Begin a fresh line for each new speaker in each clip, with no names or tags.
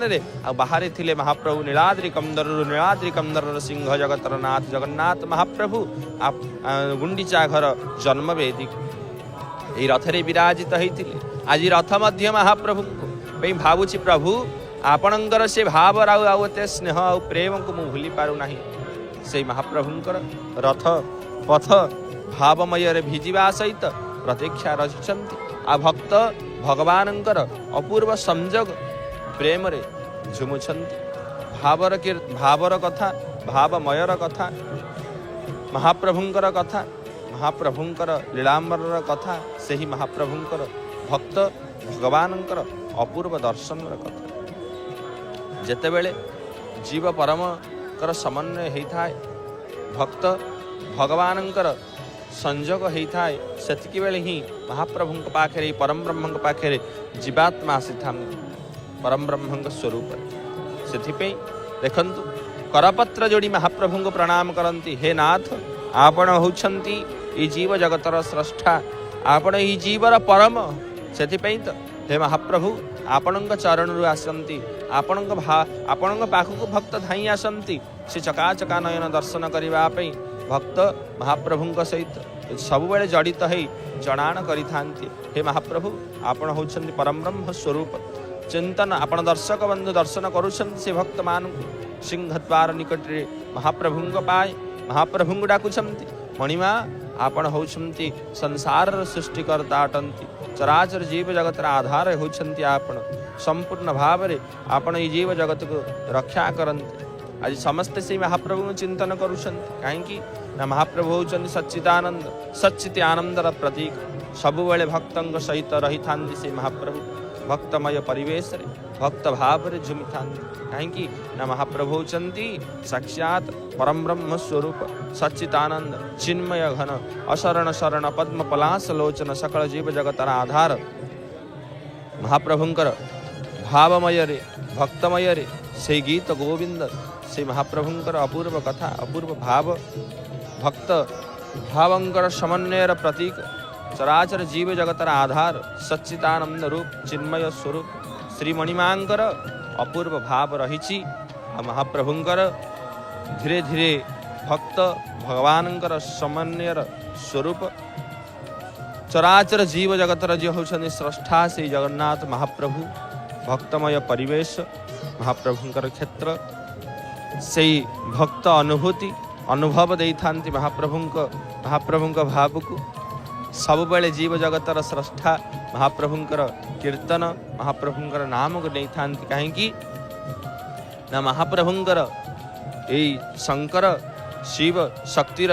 रे बाहर थिले महाप्रभु नीलाद्रि कंदर सिंह जगतर नाथ जगन्नाथ महाप्रभु आप गुंडीचा घर जन्म वेदी ये रथ रे विराजित होते आज रथ मध्य महाप्रभु भावुची प्रभु आपणकर से भाव आते स्नेह आ प्रेम को मु भूली पारु नाही से महाप्रभुंकर रथ पथ भावमय रे भिजिबा सहित प्रतीक्षा रहिछंती आ भक्त भगवानंकर अपूर्व संजोग प्रेम रे झुमुछंती भावर कथा भावमयर कथा महाप्रभुंकर कथा महाप्रभुंकर लीलांबर कथा से ही महाप्रभुंकर भक्त भगवानंकर अपूर्व दर्शन कथा जेतेबेले जीव परम कर समन्वय होता है भक्त भगवानंकर संजोग होता है सेतिकी बेले ही महाप्रभु पाखे परम ब्रह्म पाखे जीवात्मा आसी था परम ब्रह्म स्वरूप से देखंतु करपत्र जोड़ी महाप्रभु को प्रणाम करती हे नाथ आपण होउछंती ई जीव जगतर स्रष्टा आपण ई जीवर परम से तो हे महाप्रभु आपणଙ୍କ चरणरू आसंती आपणଙ୍କ पाखକୁ भक्त धाई आसंती से चकाचका नयन दर्शन करबा पई भक्त महाप्रभुଙ୍କ सहित सबुबेले जड़ित होई जणाण करिथांती हे महाप्रभु आपण होउछंती परम ब्रह्म स्वरूप चिंतन आपण दर्शक बंधु दर्शन करुछंती से भक्त मान सिंहद्वार निकट रे महाप्रभुଙ୍କ पाए महाप्रभुଙ୍କୁ डाकुछंती मणिमा आपण होउछंती संसार सृष्टिकर्ता अटंती चराचर जीव जगत आधार होउछंती आपण संपूर्ण भाव रे आपण ई जीव जगत को रक्षा करंती आज समस्त से महाप्रभु चिंतन करुछंती काहेकि ना महाप्रभु होउछंती सच्चिदानंद सच्चित आनंदर प्रतीक सबुबेले भक्तंग सहित रही थांती से महाप्रभु भक्तमय परिवेश रे भक्त भाव रे झुमी थांती काहेकि ना महाप्रभु होउछंती साक्षात परम ब्रह्म स्वरूप सच्चिदानंद चिन्मय घन अशरण शरण पद्म पलास लोचन सकल जीव जगतर आधार महाप्रभुंकर भावमय रे भक्तमय रे से गीत गोविंद से महाप्रभुंकर अपूर्व कथा अपूर्व भाव भक्त भावंकर समन्वयर प्रतीक चराचर जीव जगतर आधार सच्चिदानंद रूप चिन्मय स्वरूप श्री मणिमांकर अपूर्व भाव रही महाप्रभुंकर धीरे धीरे भक्त भगवानंकर समन्वयर स्वरूप चराचर जीव जगतर जी होउछन्ति स्रष्टा से जगन्नाथ महाप्रभु भक्तमय परिवेश महाप्रभुंकर क्षेत्र से भक्त अनुभूति अनुभव दे थांती महाप्रभुंक भाव को सबुबेले जीव जगतर स्रष्टा महाप्रभुंकर कीर्तन महाप्रभुंकर नाम को नहीं थांती काहेकि ना महाप्रभुंकर ए शंकर शिव शक्तिर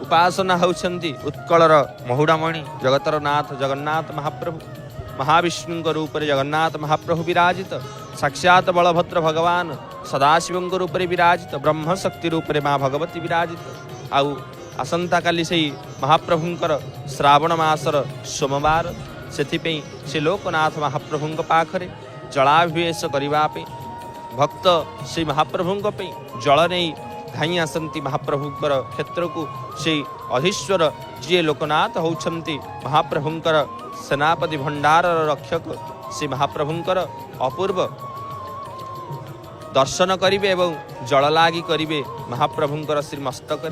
उपासना होउछन्ति उत्कलर महुड़ामणि जगतर नाथ जगन्नाथ महाप्रभु महाविष्णु रूप जगन्नाथ महाप्रभु विराजित साक्षात बलभद्र भगवान सदाशिव रूप विराजित ब्रह्म शक्ति रूप माँ भगवती विराजित आउ आसंता काली से महाप्रभुंकर श्रावण मासर सोमवार से लोकनाथ महाप्रभु पाखरे जलाभिवेश करने भक्त से महाप्रभु जल नहीं धाई आसंती महाप्रभुंकर क्षेत्र को से अधीश्वर जी लोकनाथ होउछन्ति महाप्रभुंकर सेनापति भंडार रक्षक से महाप्रभुंकर अपूर्व दर्शन करिवे एवं जल लागी करिवे महाप्रभुंकर श्रीमस्तक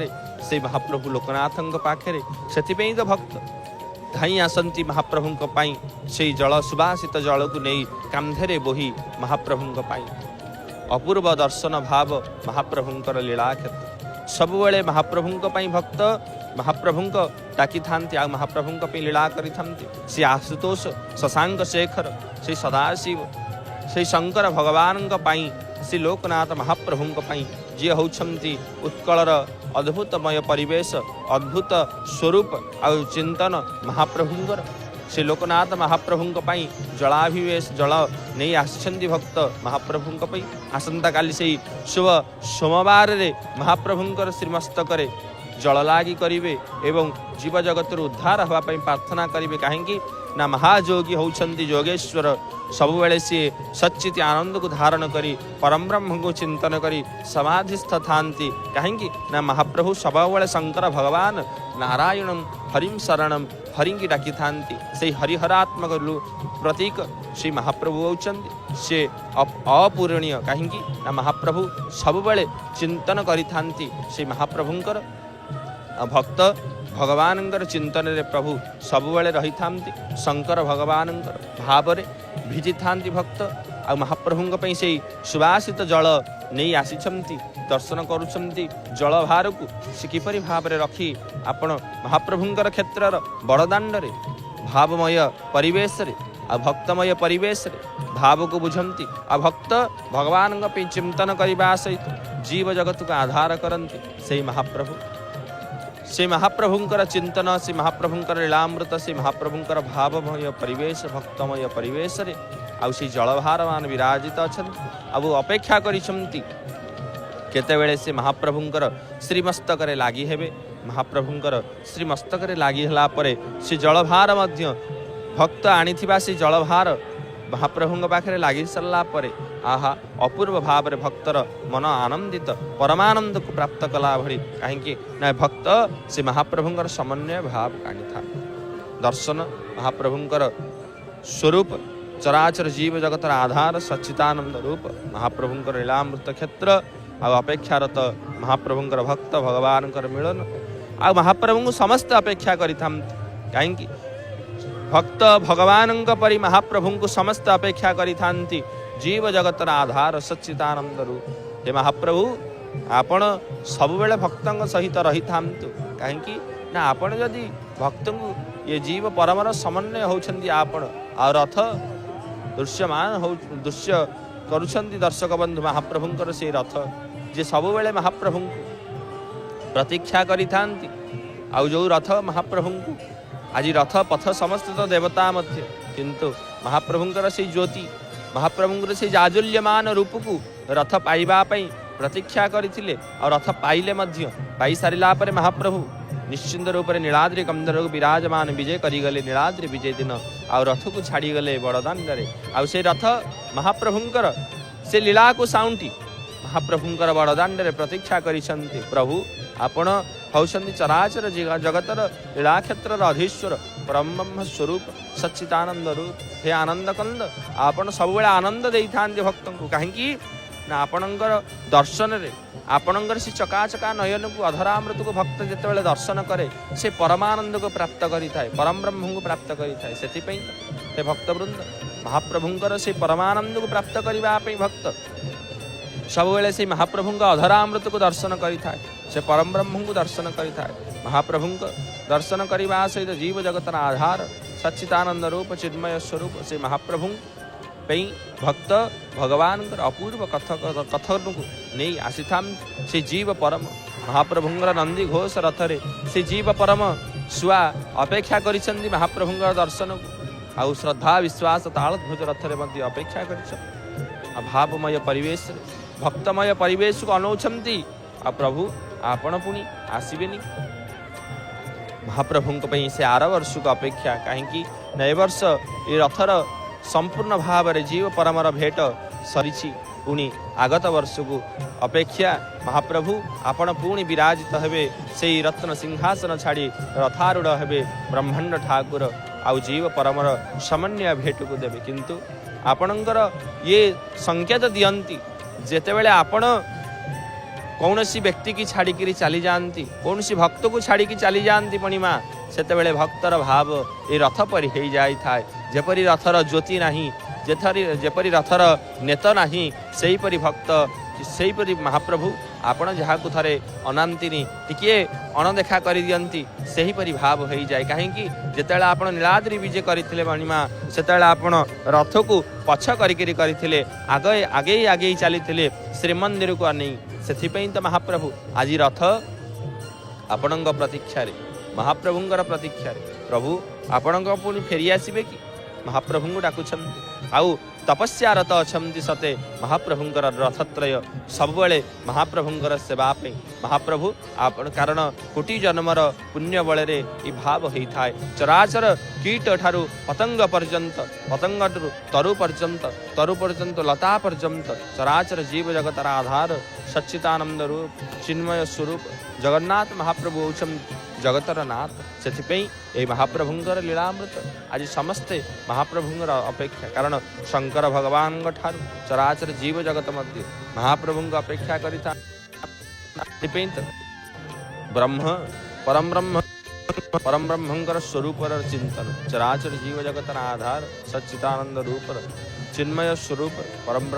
से महाप्रभु लोकनाथंक पाखरे सेथिपई तो भक्त धाई आसंती महाप्रभुंक पाई से जल सुबासित जल को नहीं कांधेरे बोही महाप्रभुंक पाई अपूर्व दर्शन भाव महाप्रभुंकर लीला क्षेत्र सबुबेले महाप्रभुंक पाई भक्त महाप्रभुंक डाकी थांती आ महाप्रभुंक पे लीला करी थांती से आशुतोष शशांक शेखर से सदाशिव से शंकर भगवानंक पाई से लोकनाथ महाप्रभुंक पाई जी होउछन्ति उत्कलर अद्भुतमय परिवेश अद्भुत स्वरूप आ चिंतन महाप्रभुंकर से लोकनाथ महाप्रभुंक पाई जलाभिवेश जल नहीं आसछन्ति भक्त महाप्रभुंक पाई आसंता काली से शुभ सोमवार रे महाप्रभुंकर श्रीमस्तक जल लागी करिवे एवं जीव जगत उद्धार हवा पई प्रार्थना करिवे कहीं ना महायोगी होउछंती योगेश्वर सबुबेले सी सच्चित आनंद को धारण करी परम ब्रह्म को चिंतन करी समाधिस्थ थांती कहीं ना महाप्रभु सबुबेले शंकर भगवान नारायणम हरिम शरणम हरि की डाकी थांती से हरिहरात्मक प्रतीक श्री महाप्रभु होउछंती से अपूरणीय कहीं ना महाप्रभु सबुबेले चिंतन करी थांती से महाप्रभुंकर भक्त भगवानंकर चिंतन रे प्रभु सबुबेले रही थांती शंकर भगवानंकर भाव रे भिजी थांती भक्त आ महाप्रभुंक पई से सुवासित जल नहीं आसीछंती दर्शन करुछंती जल भार को से किपरि भाव रे रखी आपण महाप्रभुंकर क्षेत्र बड़दाण्ड रे भावमय परिवेश रे आ भक्तमय परिवेश रे भाव को बुझंती आ भक्त भगवान पे चिंतन करने सहित जीव जगत को आधार करती से महाप्रभु से महाप्रभुंकर चिंतन से महाप्रभुंकर लीलामृत से महाप्रभुंकर भावमय परिवेश भक्तमय परिवेश रे आउ से जलभार मान विराजित अच्छा अब अपेक्षा करिसंती केतेबेले से महाप्रभुंकर श्रीमस्तक लागी हेबे महाप्रभुंकर श्रीमस्तक लागी हला परे से जलभार मध्य भक्त आनिथिबा से जलभार महाप्रभुंक पाखे लगी सारा पर आहा अपूर्व भाव रे भक्तर मन आनंदित परमानंद को प्राप्त कला भली कहीं ना भक्त से महाप्रभुंकर समन्वय भाव आनी था दर्शन महाप्रभुंकर स्वरूप चराचर जीव जगतर आधार सच्चिदानंद रूप महाप्रभुंकर लीलामृत क्षेत्र आ अपेक्षारत महाप्रभुंकर भक्त भगवानकर मिलन आ महाप्रभु समस्त अपेक्षा करिथा कहीं भक्त भगवान परि महाप्रभु को समस्त अपेक्षा करिथांती जीव जगतर आधार सच्चिदानंद रूप हे महाप्रभु आपण सबुबेले भक्तों सहित रही थांतु कहीं ना आपण जदि भक्त ये जीव परमर समन्वय होउछंती आपण आ रथ दृश्यमान हो दृश्य करुछंती दर्शक बंधु महाप्रभुंकर से रथ जे सबुबेले महाप्रभु प्रतीक्षा करिथांती आ जो रथ महाप्रभु आज रथ पथ समस्त तो देवता मध्य किंतु महाप्रभुंकर से ज्योति महाप्रभुंकर से जाजुल्यमान रूप को रथ पाइबा पई प्रतीक्षा करथिले और रथ पाइले मध्य पाई सारिला पर महाप्रभु निश्चिंत रूप से नीलाद्रि कंदर विराजमान विजय करिगले नीलाद्रि विजय दिन और रथ को छाड़ी गले बड़दाण्ड रे आ से रथ महाप्रभुंकर से लीला को साउंटी महाप्रभुंकर बड़दाण्ड रे प्रतीक्षा करिसंती प्रभु आपण हौसंती चराचर जगतर लीला क्षेत्र अधीश्वर परब्रह्म स्वरूप सच्चिदानंद रूप हे आनंद कंद आपण सब आनंद दे था भक्त को कहीं ना आपणकर दर्शन रे आपणकर से चकाचका नयन को अधरामृत को भक्त जिते दर्शन करे से परमानंद को प्राप्त करिथाए परम ब्रह्म को प्राप्त करिथाए सेथिपई हे भक्तवृंद महाप्रभुंकर से परमानंद को प्राप्त करने भक्त सबुबेले से महाप्रभु अधरामृत को दर्शन करिथाए से परम ब्रह्म को दर्शन करिथाए महाप्रभु दर्शन करने सहित जीव जगतर आधार सच्चिदानंद रूप चिन्मय स्वरूप से महाप्रभु पई भक्त भगवान अपूर्व कथन को नहीं आसी था से जीव परम महाप्रभुंर नंदी घोष रथरे से जीव परम सुआ अपेक्षा करिसंती महाप्रभुंर दर्शन को आउ श्रद्धा विश्वास तालध्वज रथरे मध्य अपेक्षा करिसंती भावमय परिवेश भक्तमय परिवेश को अनौछंती आ प्रभु आपण पुणी आसबेनि महाप्रभु से आर वर्ष को अपेक्षा कहीं न ए वर्ष ये रथर संपूर्ण भाव में जीव परमर भेट सरी पुणी आगत वर्ष को अपेक्षा महाप्रभु आपण पुणी विराजित हेबे से रत्न सिंहासन छाड़ी रथारूढ़ हेबे ब्रह्मांड ठाकुर आउ जीव परमर समन्वय भेट को देवे किंतु आपणकर ये संकेत दियंती जेतेबेले आपण कौन सी व्यक्ति की छाड़ी चली जाती कौन सी भक्त को छाड़ी चली जाती पणिमा सेतेबेले भक्तर भाव ये रथ पर हो जाए जेपरी रथर ज्योति नहीं जेपरी रथर नेत नहीं सेहीपरि भक्त सेहीपरि महाप्रभु आपण जहाँ को थरे अनांतिनी टिके अणदेखा कर दियंती सेहीपरि भाव हो जाए कहीं जेतेबेले आपण नीलाद्रि विजय करथिले मणिमा सेतेबेले आपण रथ को पछ करथिले आगे आगे आगे चली श्रीमंदिर को नहीं सेथिपई तो महाप्रभु आज रथ आपणक प्रतीक्षा रे महाप्रभुंकर प्रतीक्षा रे प्रभु आपणक पुणी फेरी आसबे कि महाप्रभु को डाकुछंती आउ तपस्यारत अछंती सते महाप्रभुंकर रथत्रय सब बेले महाप्रभुंकर सेवा पे महाप्रभु आपण कारण कोटि जन्मर पुण्य बଳରେ ई भाव होता है चराचर कीट ठारू पतंग पर्यंत पतंग तरु पर्यंत लता पर्यंत चराचर जीव जगतर आधार सच्चिदानंद रूप चिन्मय स्वरूप जगन्नाथ महाप्रभु होउछन्ति जगतर नाथ से महाप्रभुंर लीलामृत आज समस्ते महाप्रभुंर अपेक्षा कारण शंकर भगवान ठारू चराचर जीव जगत मध्य महाप्रभु अपेक्षा करिता ब्रह्म परम ब्रह्मंकर स्वरूप चिंतन चराचर जीव जगतर आधार सच्चिदानंद रूप चिन्मय स्वरूप परम